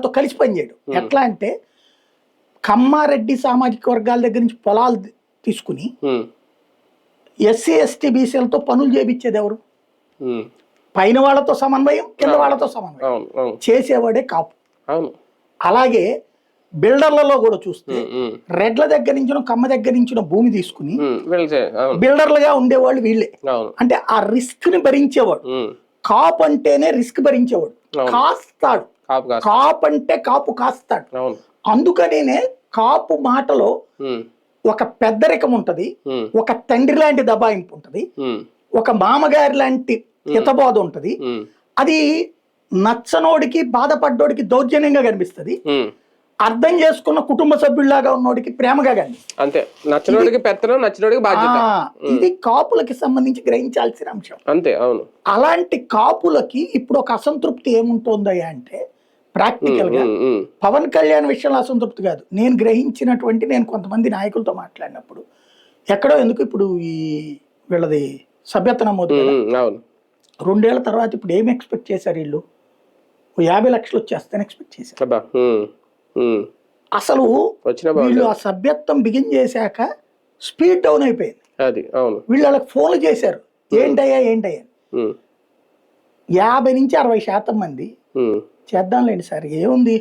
తో కలిసి పనిచేయడం. ఎట్లా అంటే కమ్మారెడ్డి సామాజిక వర్గాల దగ్గర నుంచి పొలాలు తీసుకుని ఎస్సీ ఎస్టీ బీసీలతో పనులు చేపించేది ఎవరు? పైన వాళ్ళతో సమన్వయం, కింద వాళ్ళతో సమన్వయం చేసేవాడే కాపు. అలాగే బిల్డర్లలో కూడా చూస్తే రెడ్ల దగ్గర నుంచి కమ్మ దగ్గర నుంచి భూమి తీసుకుని బిల్డర్లుగా ఉండేవాళ్ళు వీళ్ళే. అంటే ఆ రిస్క్ ని భరించేవాడు. కాపు అంటేనే రిస్క్ భరించేవాడు, కాస్తాడు. కాపు అంటే కాపు కాస్తాడు. అందుకనే కాపు మాటలో ఒక పెద్దరికం ఉంటది, ఒక తండ్రి లాంటి దబాయింపు ఉంటది, ఒక మామగారి లాంటి హితబోధ ఉంటది. అది నచ్చనోడికి బాధపడ్డోడికి దౌర్జన్యంగా కనిపిస్తుంది, అర్థం చేసుకున్న కుటుంబ సభ్యుల్లాగా ఉన్నోడికి ప్రేమగా కనిపిస్తుంది. అంతే, నచ్చనోడికి పెత్తనం, నచ్చనోడికి బాధ్యత. ఇది కాపులకి సంబంధించి గ్రహించాల్సిన అంశం. అంతే, అవును. అలాంటి కాపులకి ఇప్పుడు ఒక అసంతృప్తి ఏముంటుందయ్యా అంటే, ప్రాక్టికల్ గా పవన్ కళ్యాణ్ విషయంలో అసంతృప్తి కాదు, నేను గ్రహించినటువంటి, నేను కొంతమంది నాయకులతో మాట్లాడినప్పుడు ఎక్కడో ఎందుకు ఇప్పుడు ఈ వీళ్ళది సభ్యత నమోదు 2 ఏళ్ల తర్వాత ఇప్పుడు ఏమి ఎక్స్పెక్ట్ చేశారు వీళ్ళు? 50 లక్షలు వచ్చేస్తాను ఎక్స్పెక్ట్ చేశారు. అసలు వీళ్ళు ఆ సభ్యత్వం బిగిన్ చేశాక స్పీడ్ డౌన్ అయిపోయింది. వీళ్ళు వాళ్ళకి ఫోన్లు చేశారు, ఏంటయ్యా 50 నుంచి 60% మంది చేద్దాంలేండి సార్, ఏముంది